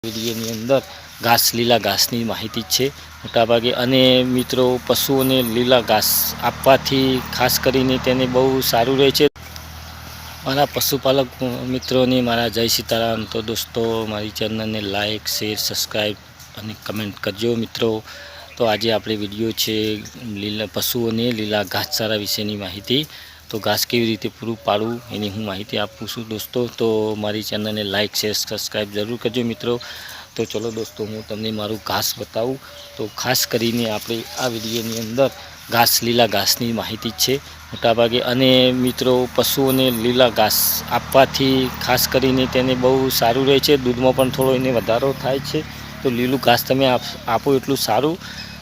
વિડીયોની અંદર લીલા ઘાસની માહિતી છે મોટાભાગે, અને મિત્રો પશુઓને લીલા ઘાસ આપવાથી ખાસ કરીને તેને બહુ સારું રહે છે. મારા પશુપાલક મિત્રોને મારા જય સીતારામ. તો દોસ્તો, મારી ચેનલને લાઇક, શેર, સબસ્ક્રાઈબ અને કમેન્ટ કરજો મિત્રો. તો આજે આપણે વિડીયો છે પશુઓને લીલા ઘાસચારા વિશેની માહિતી. તો ઘાસ કેવી રીતે પૂરું પાડવું એની હું માહિતી આપું છું દોસ્તો. તો મારી ચેનલને લાઇક, શેર, સબસ્ક્રાઈબ જરૂર કરજો મિત્રો. તો ચલો દોસ્તો, હું તમને મારું ઘાસ બતાવું. તો ખાસ કરીને આપણે આ વિડીયોની અંદર લીલા ઘાસની માહિતી છે મોટાભાગે, અને મિત્રો પશુઓને લીલા ઘાસ આપવાથી ખાસ કરીને તેને બહુ સારું રહે છે. દૂધમાં પણ થોડો એને વધારો થાય છે. તો લીલું ઘાસ તમે આપો એટલું સારું.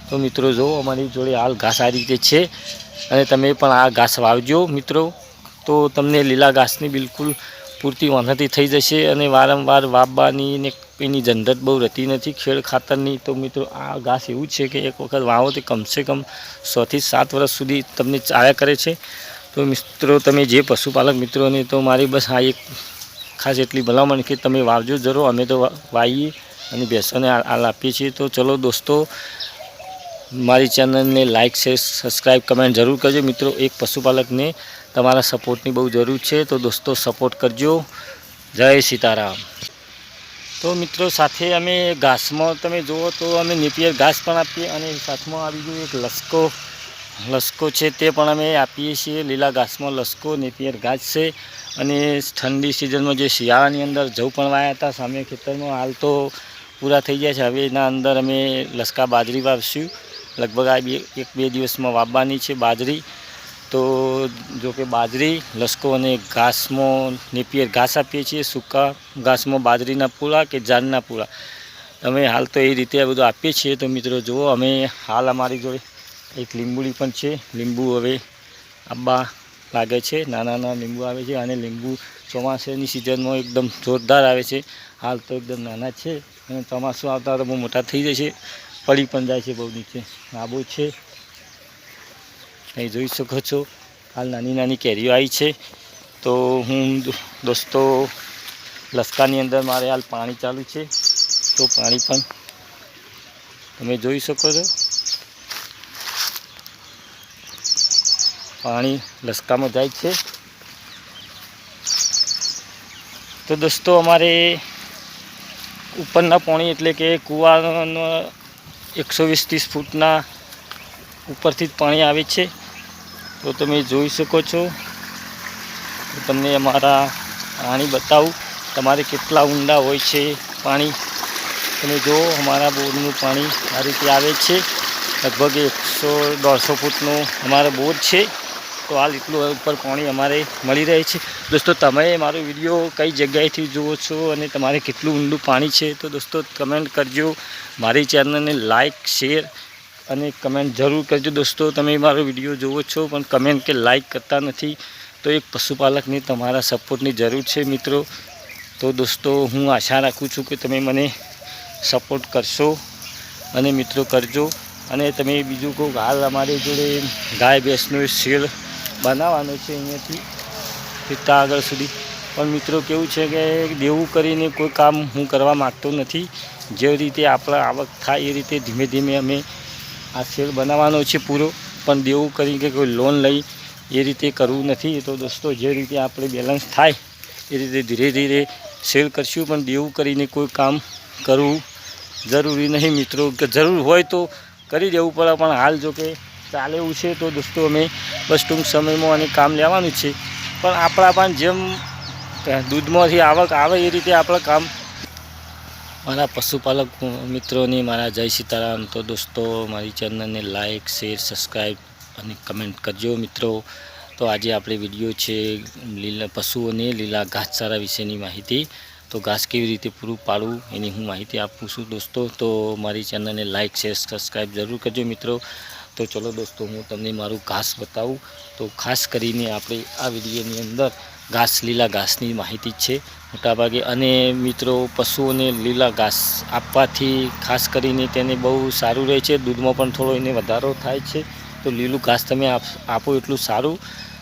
તો મિત્રો જો અમારી જોડે હાલ ઘાસ આ રીતે છે, અને તમે પણ આ ઘાસ વાવજો મિત્રો. તો તમને લીલા ઘાસની બિલકુલ પૂરતી મહેનતી થઈ જશે, અને વારંવાર વાવવાની ને એની ઝંઝટ બહુ રહેતી નથી ખેડ ખાતરની. તો મિત્રો આ ઘાસ એવું છે કે એક વખત વાવો તે કમસે કમ 6 થી 7 વર્ષ સુધી તમને ચાલ્યા કરે છે. તો મિત્રો તમે જે પશુપાલક મિત્રોને, તો મારી બસ આ એક ખાસ એટલી ભલામણ કે તમે વાવજો જરૂર. અમે તો વાવીએ અને ભેંસોને હાલ આપીએ છીએ. તો ચલો દોસ્તો, મારી ચેનલને લાઇક, શેર, સબસ્ક્રાઈબ, કમેન્ટ જરૂર કરજો મિત્રો. એક પશુપાલકને તમારા સપોર્ટની બહુ જરૂર છે. તો દોસ્તો સપોર્ટ કરજો. જય સીતારામ. તો મિત્રો સાથે અમે ઘાસમાં તમે જુઓ તો અમે નેપિયર ઘાસ પણ આપીએ, અને સાથમાં આવી ગયું એક લસકો છે તે પણ અમે આપીએ છીએ. લીલા ઘાસમાં લસકો, નેપિયર ઘાસ છે. અને ઠંડી સિઝનમાં જે શિયાળાની અંદર જવ પણ વાયા હતા સામે ખેતરમાં, હાલ તો પૂરા થઈ ગયા છે. હવે એના અંદર અમે લસકા બાજરી વાવશું. લગભગ આ 1-2 દિવસમાં વાવવાની છે બાજરી. તો જો કે બાજરી, લસકો અને ઘાસમાં નેપિયર ઘાસ આપીએ છીએ. સૂકા ઘાસમાં બાજરીના પૂળા કે ઝાડના પૂળા અમે હાલ તો એ રીતે બધું આપીએ છીએ. તો મિત્રો જુઓ, અમે હાલ અમારી જોડે એક લીંબુડી પણ છે. લીંબુ હવે આંબા લાગે છે, નાના લીંબુ આવે છે. અને લીંબુ ચોમાસાની સિઝનમાં એકદમ જોરદાર આવે છે. હાલ તો એકદમ નાના છે, અને ચોમાસું આવતા તો બહુ મોટા થઈ જશે, પડી પણ જાય છે બહુ નીચે. આંબો છે, અહીં જોઈ શકો છો. હાલ નાની કેરીઓ આવી છે. તો હું દોસ્તો લસકાની અંદર મારે હાલ પાણી ચાલુ છે. તો પાણી પણ તમે જોઈ શકો છો. પાણી લસકામાં જાય છે. તો દોસ્તો અમારે ઉપરના પાણી એટલે કે કૂવાનો 120-30 ફૂટના ઉપરથી જ પાણી આવે છે. તો તમે જોઈ શકો છો. તમને અમારા પાણી બતાવું, તમારે કેટલા ઊંડા હોય છે પાણી. તમે જુઓ, અમારા બોરનું પાણી આ રીતે આવે છે. લગભગ 100-150 ફૂટનો અમારો બોર છે. તો હાલ એટલું ઉપર પાણી અમારે મળી રહે છે. દોસ્તો તમે મારો વિડીયો કઈ જગ્યાએથી જુઓ છો, અને તમારે કેટલું ઊંડું પાણી છે, તો દોસ્તો કમેન્ટ કરજો. મારી ચેનલને લાઇક, શેર અને કમેન્ટ જરૂર કરજો. દોસ્તો તમે મારો વિડીયો જુઓ છો પણ કમેન્ટ કે લાઇક કરતા નથી. તો એક પશુપાલકને તમારા સપોર્ટની જરૂર છે મિત્રો. તો દોસ્તો હું આશા રાખું છું કે તમે મને સપોર્ટ કરશો, અને મિત્રો કરજો. અને તમે બીજું કહો, હાલ અમારી જોડે ગાય ભેંસનો શેડ બનાવવાનો છે અહીંયાથી ત્યાં આગળ સુધી. પણ મિત્રો કેવું છે કે દેવું કરીને કોઈ કામ હું કરવા માગતો નથી. જે રીતે આપણા આવક થાય એ રીતે ધીમે ધીમે અમે આ શેડ બનાવવાનો છે પૂરો. પણ દેવું કરી કે કોઈ લોન લઈ એ રીતે કરવું નથી. તો દોસ્તો જે રીતે આપણે બેલેન્સ થાય એ રીતે ધીરે ધીરે શેડ કરશું. પણ દેવું કરીને કોઈ કામ કરવું જરૂરી નહીં મિત્રો. કે જરૂર હોય તો કરી દેવું પડે, પણ હાલ જો કે ચાલે એવું છે. તો દોસ્તો અમે બસ ટૂંક સમયમાં અને કામ લેવાનું છે. પણ આપણા પણ જેમ દૂધમાંથી આવક આવે એ રીતે આપણે કામ. મારા પશુપાલક મિત્રોને મારા જય સીતારામ. તો દોસ્તો મારી ચેનલને લાઇક, શેર, સબસ્ક્રાઈબ અને કમેન્ટ કરજો મિત્રો. તો આજે આપણે વિડીયો છે પશુઓને લીલા ઘાસચારા વિશેની માહિતી. તો ઘાસ કેવી રીતે પૂરું પાડવું એની હું માહિતી આપું છું દોસ્તો. તો મારી ચેનલને લાઇક, શેર, સબસ્ક્રાઈબ જરૂર કરજો મિત્રો. તો ચલો દોસ્તો, હું તમને મારું ઘાસ બતાવું. તો ખાસ કરીને આપણે આ વિડીયોની અંદર લીલા ઘાસની માહિતી છે મોટાભાગે, અને મિત્રો પશુઓને લીલા ઘાસ આપવાથી ખાસ કરીને તેને બહુ સારું રહે છે. દૂધમાં પણ થોડો એને વધારો થાય છે. તો લીલું ઘાસ તમે આપો એટલું સારું.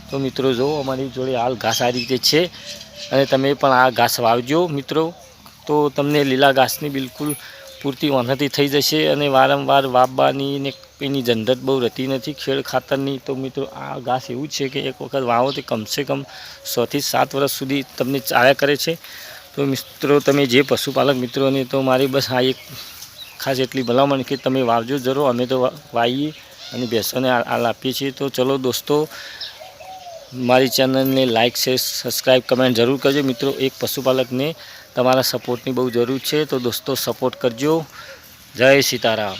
તો મિત્રો જો અમારી જોડે હાલ ઘાસ આ રીતે છે, અને તમે પણ આ ઘાસ વાવજો મિત્રો. તો તમને લીલા ઘાસની બિલકુલ પૂરતી ઓનહતી થઈ જશે અને વારંવાર વાવવાની ને એની ઝંઝટ બહુ રહેતી નથી ખેડ ખાતરની. તો મિત્રો આ ઘાસ એવું છે કે એક વખત વાવો તો કમસે કમ 6 થી 7 વર્ષ સુધી તમને ચાલ્યા કરે છે. તો મિત્રો તમે જે પશુપાલક મિત્રોને તો મારી બસ આ એક ખાસ એટલી ભલામણ કે તમે વાવજો જરૂર. અમે તો વાવીએ અને ભેંસોને હાલ આપીએ છીએ. તો ચલો દોસ્તો, મારી ચેનલને લાઇક શેર સબસ્ક્રાઈબ કમેન્ટ જરૂર કરજો મિત્રો. એક પશુપાલકને તમારા સપોર્ટની બહુ જરૂર છે. તો દોસ્તો સપોર્ટ કરજો. જય સીતારામ.